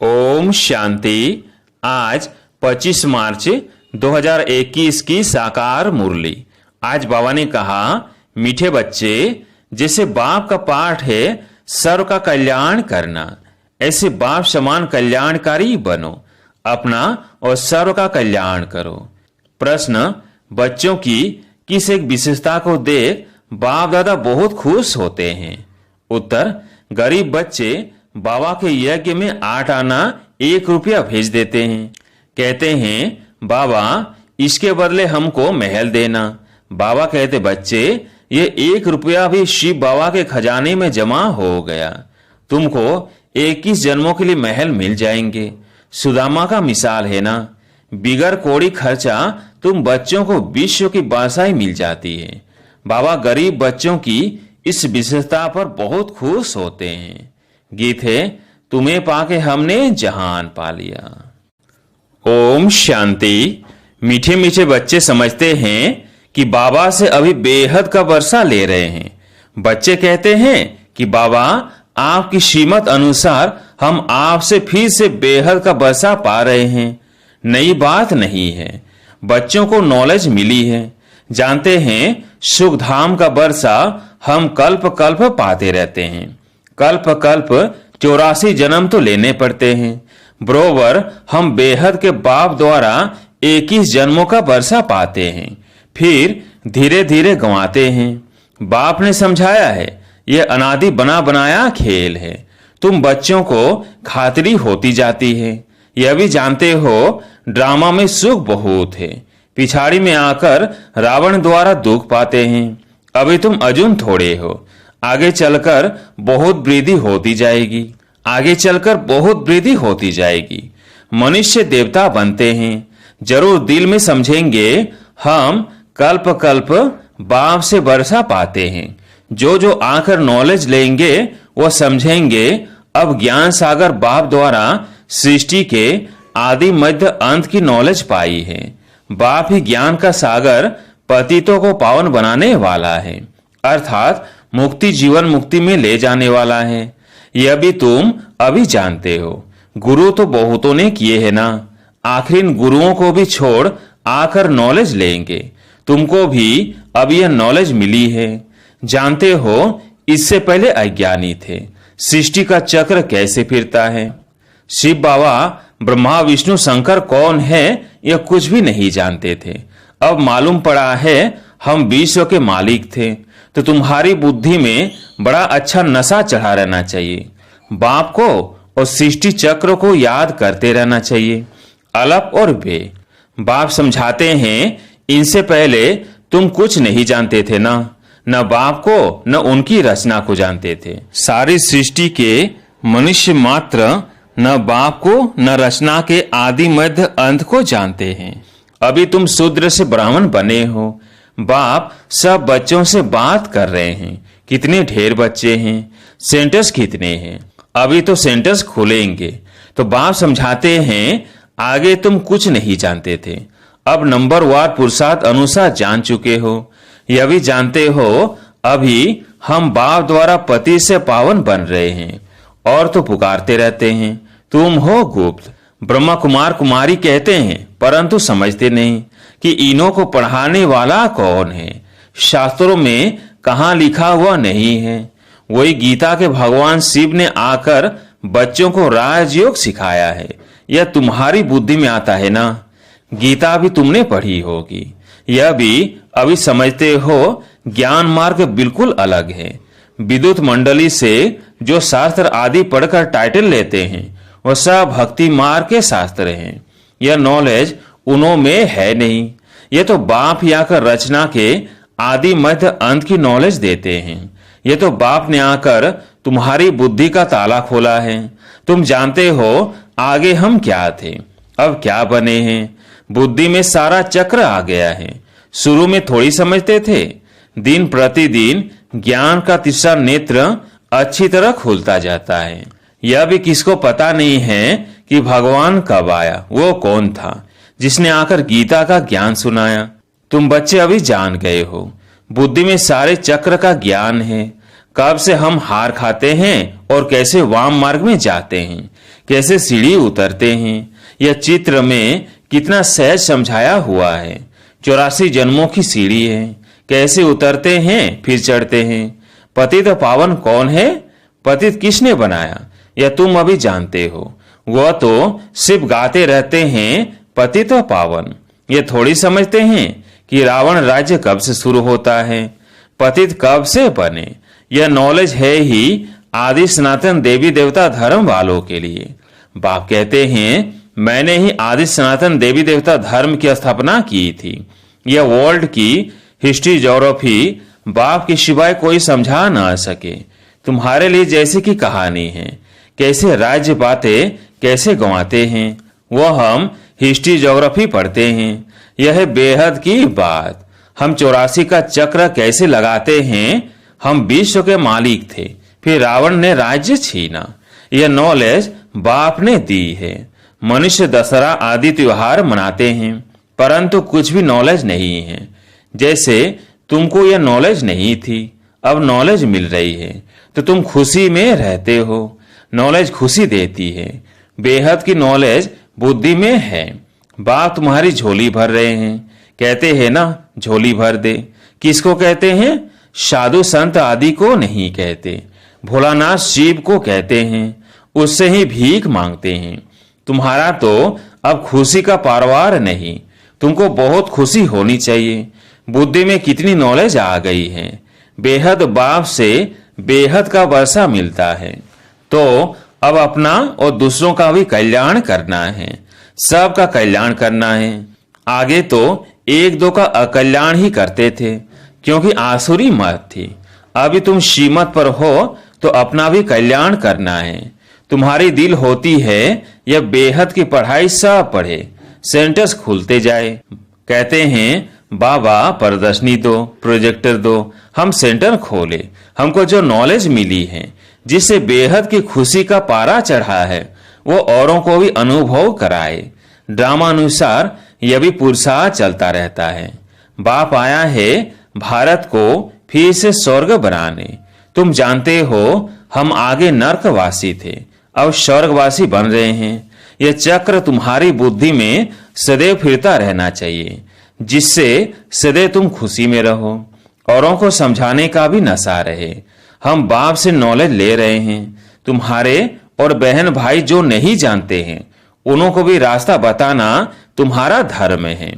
ओम शांति। आज 25 मार्च 2021 की साकार मुरली। आज बाबा ने कहा, मीठे बच्चे, जैसे बाप का पाठ है सर्व का कल्याण करना, ऐसे बाप समान कल्याणकारी बनो, अपना और सर्व का कल्याण करो। प्रश्न, बच्चों की किस एक विशेषता को देख बाप दादा बहुत खुश होते हैं? उत्तर, गरीब बच्चे बाबा के यज्ञ में 8 आना 1 रुपया भेज देते हैं। कहते हैं, बाबा इसके बदले हमको महल देना। बाबा कहते, बच्चे ये 1 रुपया भी शिव बाबा के खजाने में जमा हो गया, तुमको 21 जन्मों के लिए महल मिल जाएंगे। सुदामा का मिसाल है ना, बिगर कोड़ी खर्चा तुम बच्चों को विश्व की बादशाही मिल जाती है। बाबा गरीब बच्चों की इस विशेषता पर बहुत खुश होते हैं। गीत है, तुम्हें पाके हमने जहान पा लिया। ओम शांति। मीठे मीठे बच्चे समझते हैं कि बाबा से अभी बेहद का वर्षा ले रहे हैं। बच्चे कहते हैं कि बाबा आपकी श्रीमत अनुसार हम आपसे फिर से बेहद का वर्षा पा रहे हैं। नई बात नहीं है, बच्चों को नॉलेज मिली है। जानते हैं सुख धाम का वर्षा हम कल्प कल्प पाते रहते हैं। कल्प कल्प 84 जन्म तो लेने पड़ते हैं। बरोबर हम बेहद के बाप द्वारा 21 जन्मों का वर्षा पाते हैं, फिर धीरे धीरे गंवाते हैं। बाप ने समझाया है, यह अनादि बना बनाया खेल है। तुम बच्चों को खातिरी होती जाती है। यह भी जानते हो ड्रामा में सुख बहुत है, पिछाड़ी में आकर रावण द्वारा दुख पाते हैं। अभी तुम अजुन थोड़े हो, आगे चलकर बहुत वृद्धि होती जाएगी। आगे चलकर बहुत वृद्धि होती जाएगी। मनुष्य देवता बनते हैं। जरूर दिल में समझेंगे, हम कल्प कल्प बाप से वर्षा पाते हैं। जो जो आकर नॉलेज लेंगे वो समझेंगे, अब ज्ञान सागर बाप द्वारा सृष्टि के आदि मध्य अंत की नॉलेज पाई है। बाप ही ज्ञान का सागर पतितों को पावन बनाने वाला है, अर्थात मुक्ति जीवन मुक्ति में ले जाने वाला है। यह भी तुम अभी जानते हो। गुरु तो बहुतों ने किए हैं ना, आखिर इन गुरुओं को भी छोड़ आकर नॉलेज लेंगे। तुमको भी अब यह नॉलेज मिली है। जानते हो इससे पहले अज्ञानी थे, सृष्टि का चक्र कैसे फिरता है। शिव बाबा ब्रह्मा विष्णु शंकर कौन है यह कुछ भी नहीं जानते थे। अब मालूम पड़ा है हम विश्व के मालिक थे। तो तुम्हारी बुद्धि में बड़ा अच्छा नशा चढ़ा रहना चाहिए। बाप को और सृष्टि चक्र को याद करते रहना चाहिए, अलप और बे। बाप समझाते हैं, इनसे पहले तुम कुछ नहीं जानते थे ना, न बाप को न उनकी रचना को जानते थे। सारी सृष्टि के मनुष्य मात्र न बाप को न रचना के आदि मध्य अंत को जानते हैं। अभी तुम शूद्र से ब्राह्मण बने हो। बाप सब बच्चों से बात कर रहे हैं। कितने ढेर बच्चे हैं, सेंटर्स कितने हैं। अभी तो सेंटर्स खुलेंगे। तो बाप समझाते हैं, आगे तुम कुछ नहीं जानते थे, अब नंबरवार पुरुषार्थ अनुसार जान चुके हो। यह भी जानते हो अभी हम बाप द्वारा पति से पावन बन रहे हैं, और तो पुकारते रहते हैं, तुम हो गुप्त। ब्रह्मा कुमार कुमारी कहते हैं, परंतु समझते नहीं कि इन्हों को पढ़ाने वाला कौन है। शास्त्रों में कहाँ लिखा हुआ नहीं है। वही गीता के भगवान शिव ने आकर बच्चों को राजयोग सिखाया है। यह तुम्हारी बुद्धि में आता है ना, गीता भी तुमने पढ़ी होगी। यह भी अभी समझते हो ज्ञान मार्ग बिल्कुल अलग है। विद्युत मंडली से जो शास्त्र आदि पढ़कर टाइटल लेते हैं वह सब भक्ति मार्ग के शास्त्र हैं। यह नॉलेज उनों में है नहीं। ये तो बाप ही आकर रचना के आदि मध्य अंत की नॉलेज देते हैं। ये तो बाप ने आकर तुम्हारी बुद्धि का ताला खोला है। तुम जानते हो आगे हम क्या थे, अब क्या बने हैं। बुद्धि में सारा चक्र आ गया है। शुरू में थोड़ी समझते थे। दिन प्रतिदिन ज्ञान का तीसरा नेत्र अच्छी तरह खुलता जाता है। यह भी किसको पता नहीं है कि भगवान कब आया, वो कौन था जिसने आकर गीता का ज्ञान सुनाया। तुम बच्चे अभी जान गए हो। बुद्धि में सारे चक्र का ज्ञान है। कब से हम हार खाते हैं और कैसे वाम मार्ग में जाते हैं, कैसे सीढ़ी उतरते हैं। यह चित्र में कितना सहज समझाया हुआ है। 84 जन्मों की सीढ़ी है, कैसे उतरते हैं फिर चढ़ते हैं। पतित पावन कौन है? पतित किसने बनाया यह तुम अभी जानते हो। वह तो सिर्फ गाते रहते हैं पतित पावन। ये थोड़ी समझते हैं कि रावण राज्य कब से शुरू होता है, पतित कब से बने। यह नॉलेज है ही आदि सनातन देवी देवता धर्म वालों के लिए। बाप कहते हैं मैंने ही आदि सनातन देवी देवता धर्म की स्थापना की थी। यह वर्ल्ड की हिस्ट्री ज्योग्राफी बाप के सिवाय कोई समझा ना सके। तुम्हारे लिए जैसे की कहानी है, कैसे राज्य पाते कैसे गंवाते हैं, वह हम हिस्ट्री ज्योग्राफी पढ़ते हैं। यह है बेहद की बात। हम 84 का चक्र कैसे लगाते हैं। हम विश्व के मालिक थे, फिर रावण ने राज्य छीना। यह नॉलेज बाप ने दी है। मनुष्य दशहरा आदि त्योहार मनाते हैं, परंतु कुछ भी नॉलेज नहीं है। जैसे तुमको यह नॉलेज नहीं थी, अब नॉलेज मिल रही है तो तुम खुशी में रहते हो। नॉलेज खुशी देती है। बेहद की नॉलेज बुद्धि में है। बाप तुम्हारी झोली भर रहे हैं। कहते हैं ना झोली भर दे। किसको कहते हैं? साधु संत आदि को नहीं कहते, भोलानाथ शिव को कहते हैं। उससे ही भीख मांगते हैं। तुम्हारा तो अब खुशी का पारवार नहीं। तुमको बहुत खुशी होनी चाहिए। बुद्धि में कितनी नॉलेज आ गई है। बेहद बाप से बेहद का वर्षा मिलता है। तो अब अपना और दूसरों का भी कल्याण करना है, सबका कल्याण करना है। आगे तो एक दो का अकल्याण ही करते थे क्योंकि आसुरी मत थी। अभी तुम श्रीमत पर हो तो अपना भी कल्याण करना है। तुम्हारी दिल होती है यह बेहद की पढ़ाई सब पढ़े, सेंटर्स खुलते जाए। कहते हैं बाबा प्रदर्शनी दो, प्रोजेक्टर दो, हम सेंटर खोले। हमको जो नॉलेज मिली है, जिससे बेहद की खुशी का पारा चढ़ा है, वो औरों को भी अनुभव कराए। ड्रामा अनुसार यह भी पुरुषार्थ चलता रहता है। बाप आया है भारत को फिर से स्वर्ग बनाने। तुम जानते हो हम आगे नरकवासी थे, अब स्वर्गवासी बन रहे हैं। यह चक्र तुम्हारी बुद्धि में सदैव फिरता रहना चाहिए, जिससे सदैव तुम खुशी में रहो। औरों को समझाने का भी नशा रहे। हम बाप से नॉलेज ले रहे हैं। तुम्हारे और बहन भाई जो नहीं जानते हैं, उन्हों को भी रास्ता बताना तुम्हारा धर्म है।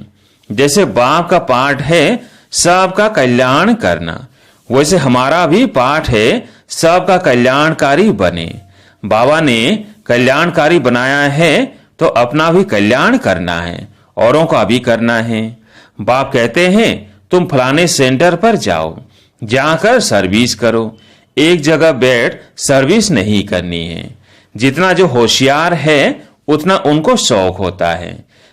जैसे बाप का पाठ है सबका कल्याण करना, वैसे हमारा भी पाठ है सबका कल्याणकारी बने। बाबा ने कल्याणकारी बनाया है तो अपना भी कल्याण करना है, औरों का भी करना है। बाप कहते हैं तुम फलाने सेंटर पर जाओ, जाकर सर्विस करो। एक जगह बैठ सर्विस नहीं करनी है। जितना जो होशियार है उतना उनको शौक होता है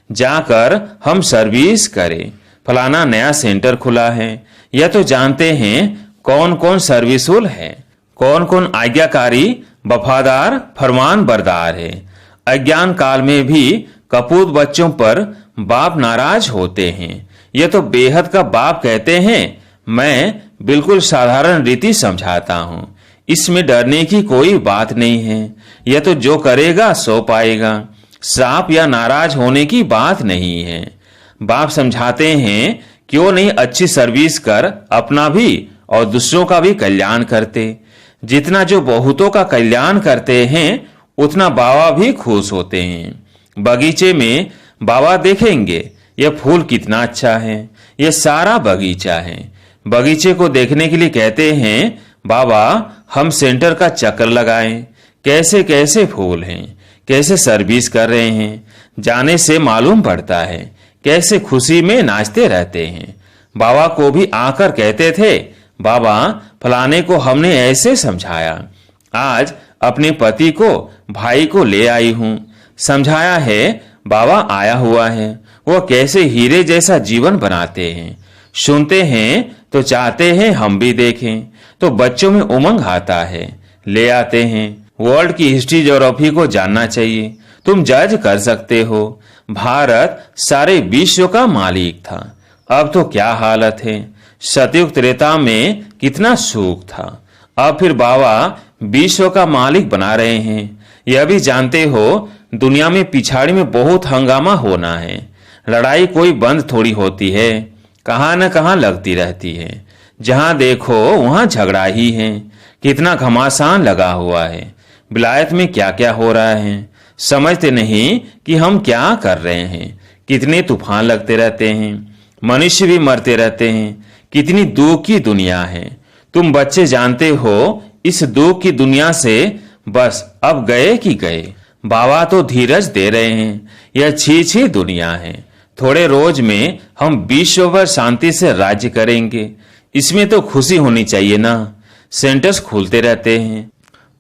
जाकर हम सर्विस करें। फलाना नया सेंटर खुला है, यह तो जानते हैं कौन कौन सर्विसफुल है, कौन कौन आज्ञाकारी वफादार फरमान बरदार है। अज्ञान काल में भी कपूत बच्चों पर बाप नाराज होते हैं। यह तो बेहद का बाप कहते हैं मैं बिल्कुल साधारण रीति समझाता हूँ, इसमें डरने की कोई बात नहीं है। यह तो जो करेगा सो पाएगा। श्राप या नाराज होने की बात नहीं है। बाप समझाते हैं क्यों नहीं अच्छी सर्विस कर अपना भी और दूसरों का भी कल्याण करते। जितना जो बहुतों का कल्याण करते हैं उतना बाबा भी खुश होते हैं। बगीचे में बाबा देखेंगे यह फूल कितना अच्छा है, यह सारा बगीचा है। बगीचे को देखने के लिए कहते हैं बाबा हम सेंटर का चक्कर लगाएं, कैसे कैसे फूल हैं, कैसे सर्विस कर रहे हैं। जाने से मालूम पड़ता है कैसे खुशी में नाचते रहते हैं। बाबा को भी आकर कहते थे बाबा फलाने को हमने ऐसे समझाया, आज अपने पति को भाई को ले आई हूं, समझाया है। बाबा आया हुआ है, वो कैसे हीरे जैसा जीवन बनाते हैं। सुनते हैं तो चाहते हैं हम भी देखें, तो बच्चों में उमंग आता है, ले आते हैं। वर्ल्ड की हिस्ट्री ज्योग्राफी को जानना चाहिए, तुम जज कर सकते हो। भारत सारे विश्व का मालिक था, अब तो क्या हालत है। सतयुग त्रेता में कितना सुख था, अब फिर बाबा विश्व का मालिक बना रहे हैं। यह भी जानते हो दुनिया में पिछाड़ी में बहुत हंगामा होना है। लड़ाई कोई बंद थोड़ी होती है, कहाँ न कहाँ लगती रहती है। जहां देखो वहां झगड़ा ही है। कितना घमासान लगा हुआ है। विलायत में क्या क्या हो रहा है, समझते नहीं कि हम क्या कर रहे हैं। कितने तूफान लगते रहते हैं, मनुष्य भी मरते रहते हैं। कितनी दुख की दुनिया है। तुम बच्चे जानते हो इस दुख की दुनिया से बस अब गए कि गए। बाबा तो धीरज दे रहे हैं। यह छी दुनिया है। थोड़े रोज में हम विश्व भर शांति से राज्य करेंगे। इसमें तो खुशी होनी चाहिए ना। सेंटर्स खुलते रहते हैं।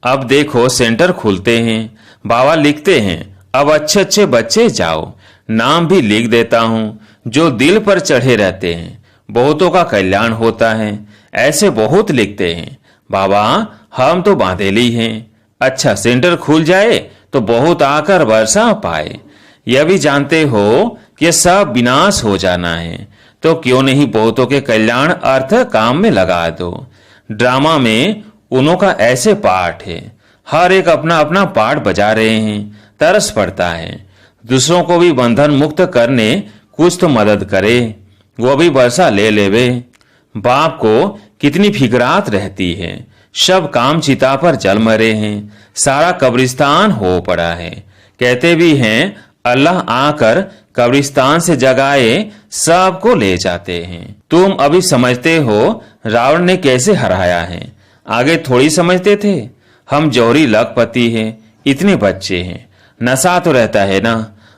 अब देखो सेंटर खुलते हैं, बाबा लिखते हैं अब अच्छे अच्छे बच्चे जाओ। नाम भी लिख देता हूं जो दिल पर चढ़े रहते हैं। बहुतों का कल्याण होता है। ऐसे बहुत लिखते हैं। बाबा हम तो बांधेली हैं। अच्छा सेंटर खुल जाए तो बहुत आकर वर्षा पाए। यह भी जानते हो कि सब विनाश हो जाना है, तो क्यों नहीं बहुतों के कल्याण अर्थ काम में लगा दो। ड्रामा में उन्हों का ऐसे पाठ है, हर एक अपना अपना पाठ बजा रहे हैं। तरस पड़ता है दूसरों को भी बंधन मुक्त करने कुछ तो मदद करे। वो भी वर्षा ले लेवे। बाप को कितनी फिकरात रहती है। सब काम चिता पर जल मरे हैं। सारा कब्रिस्तान हो पड़ा है। कहते भी हैं अल्लाह आकर कब्रिस्तान से जगाए सबको ले जाते हैं। तुम अभी समझते हो रावण ने कैसे हराया है, आगे थोड़ी समझते थे। हम जौहरी लखपति हैं, इतने बच्चे हैं, नशा तो रहता है ना।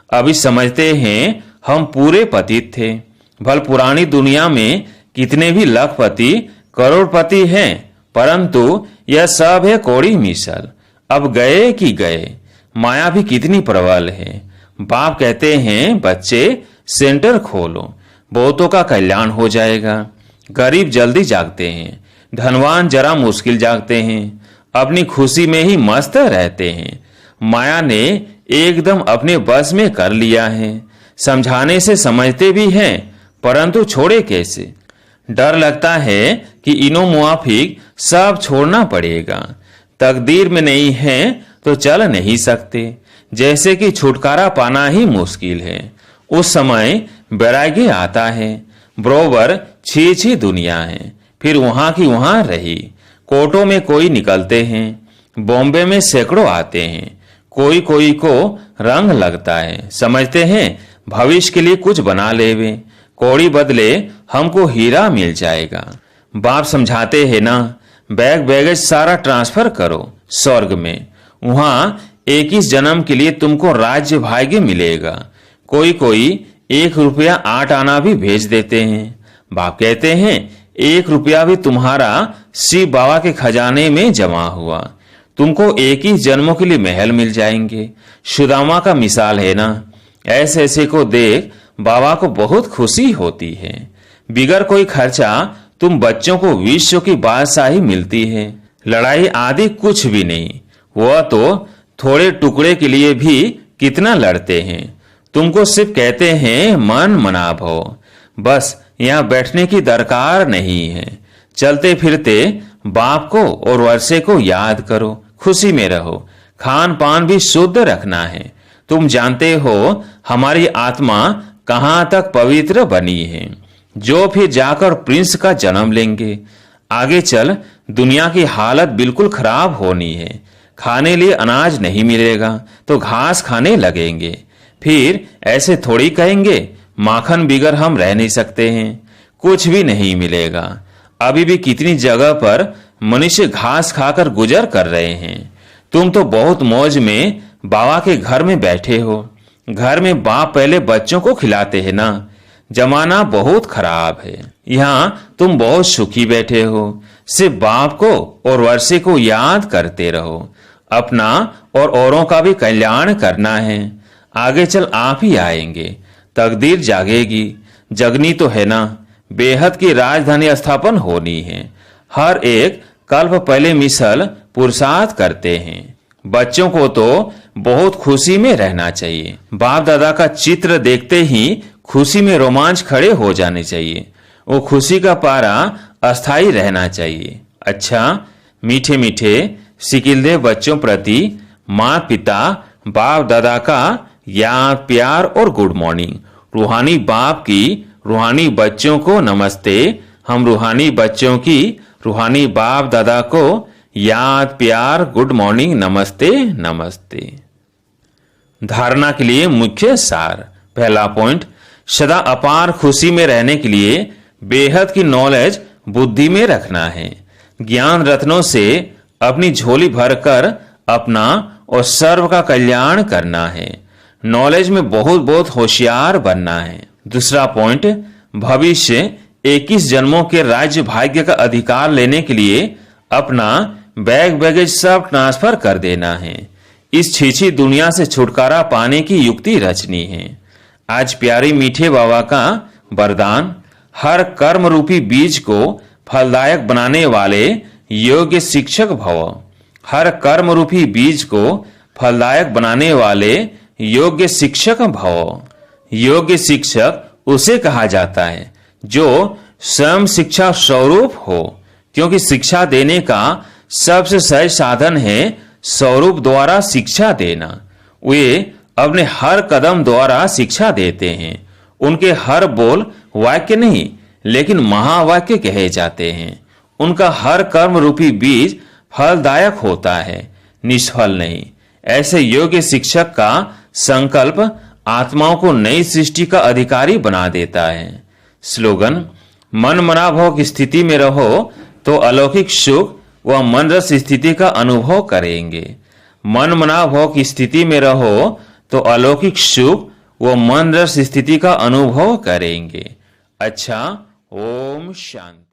अभी समझते हैं हम पूरे पतित थे। भल पुरानी दुनिया में कितने भी लखपति करोड़पति हैं, परंतु यह सब है कौड़ी मिसल। अब गए कि गए। माया भी कितनी प्रबल है। बाप कहते हैं बच्चे सेंटर खोलो, बहुतों का कल्याण हो जाएगा। गरीब जल्दी जागते हैं, धनवान जरा मुश्किल जागते हैं। अपनी खुशी में ही मस्त रहते हैं। माया ने एकदम अपने बस में कर लिया है। समझाने से समझते भी हैं, परंतु छोड़े कैसे। डर लगता है कि इनो मुआफिक सब छोड़ना पड़ेगा। तकदीर में नहीं है तो चल नहीं सकते। जैसे कि छुटकारा पाना ही मुश्किल है। उस समय बैरागी आता है। बरोबर छी दुनिया है। फिर वहां की वहां रही। कोर्टों में कोई निकलते हैं। बॉम्बे में सैकड़ों आते हैं। कोई कोई को रंग लगता है। समझते हैं भविष्य के लिए कुछ बना लेवे। कौड़ी बदले हमको हीरा मिल जाएगा। बाप समझाते हैं ना, बैग बैगेज सारा ट्रांसफर करो स्वर्ग में। वहां 21 जन्म के लिए तुमको राज्य भाग्य मिलेगा। कोई कोई 1 रुपया 8 आना भी भेज देते हैं। बाप कहते हैं 1 रुपया भी तुम्हारा शिव बाबा के खजाने में जमा हुआ। तुमको 21 जन्मों के लिए महल मिल जाएंगे। सुदामा का मिसाल है ना। ऐसे ऐसे को देख बाबा को बहुत खुशी होती है। बिगर कोई खर्चा तुम बच्चों को विश्व की बादशाही मिलती है। लड़ाई आदि कुछ भी नहीं। वह तो थोड़े टुकड़े के लिए भी कितना लड़ते हैं। तुमको सिर्फ कहते हैं मन मना भो। बस यहाँ बैठने की दरकार नहीं है। चलते फिरते बाप को और वर्षे को याद करो। खुशी में रहो। खान पान भी शुद्ध रखना है। तुम जानते हो हमारी आत्मा कहाँ तक पवित्र बनी है, जो फिर जाकर प्रिंस का जन्म लेंगे। आगे चल दुनिया की हालत बिल्कुल खराब होनी है। खाने लिए अनाज नहीं मिलेगा तो घास खाने लगेंगे। फिर ऐसे थोड़ी कहेंगे माखन बिगर हम रह नहीं सकते हैं। कुछ भी नहीं मिलेगा। अभी भी कितनी जगह पर मनुष्य घास खाकर गुजर कर रहे हैं। तुम तो बहुत मौज में बाबा के घर में बैठे हो। घर में बाप पहले बच्चों को खिलाते हैं ना। जमाना बहुत खराब है। यहाँ तुम बहुत सुखी बैठे हो। सिर्फ बाप को और वर्षे को याद करते रहो। अपना और औरों का भी कल्याण करना है। आगे चल आप ही आएंगे। तकदीर जागेगी। जगनी तो है ना। बेहद की राजधानी स्थापन होनी है। हर एक कल्प पहले मिसल पुरुषार्थ करते हैं। बच्चों को तो बहुत खुशी में रहना चाहिए। बाप दादा का चित्र देखते ही खुशी में रोमांच खड़े हो जाने चाहिए। वो खुशी का पारा अस्थायी रहना चाहिए। अच्छा मीठे मीठे सिकिलदेव बच्चों प्रति माता पिता बाप दादा का याद प्यार और गुड मॉर्निंग। रूहानी बाप की रूहानी बच्चों को नमस्ते। हम रूहानी बच्चों की रूहानी बाप दादा को याद प्यार गुड मॉर्निंग नमस्ते नमस्ते। धारणा के लिए मुख्य सार। पहला पॉइंट, सदा अपार खुशी में रहने के लिए बेहद की नॉलेज बुद्धि में रखना है। ज्ञान रत्नों से अपनी झोली भरकर अपना और सर्व का कल्याण करना है। नॉलेज में बहुत बहुत होशियार बनना है। दूसरा पॉइंट, भविष्य 21 जन्मों के राज्य भाग्य का अधिकार लेने के लिए अपना बैग बैगेज सब ट्रांसफर कर देना है। इस छीछी दुनिया से छुटकारा पाने की युक्ति रचनी है। आज प्यारी मीठे बाबा का वरदान, हर कर्म रूपी बीज को फलदायक बनाने वाले योग्य शिक्षक भव। हर कर्म रूपी बीज को फलदायक बनाने वाले योग्य शिक्षक भव। योग्य शिक्षक उसे कहा जाता है जो स्वयं शिक्षा स्वरूप हो, क्योंकि शिक्षा देने का सबसे सही साधन है स्वरूप द्वारा शिक्षा देना। वे अपने हर कदम द्वारा शिक्षा देते हैं। उनके हर बोल वाक्य नहीं लेकिन महावाक्य कहे जाते हैं। उनका हर कर्म रूपी बीज फलदायक होता है, निष्फल नहीं। ऐसे योग्य शिक्षक का संकल्प आत्माओं को नई सृष्टि का अधिकारी बना देता है। स्लोगन, मन मनाभाव की स्थिति में रहो तो अलौकिक सुख व मन रस स्थिति का अनुभव करेंगे। मन मनाभाव की स्थिति में रहो तो अलौकिक सुख व मन रस स्थिति का अनुभव करेंगे। अच्छा, ओम शांति।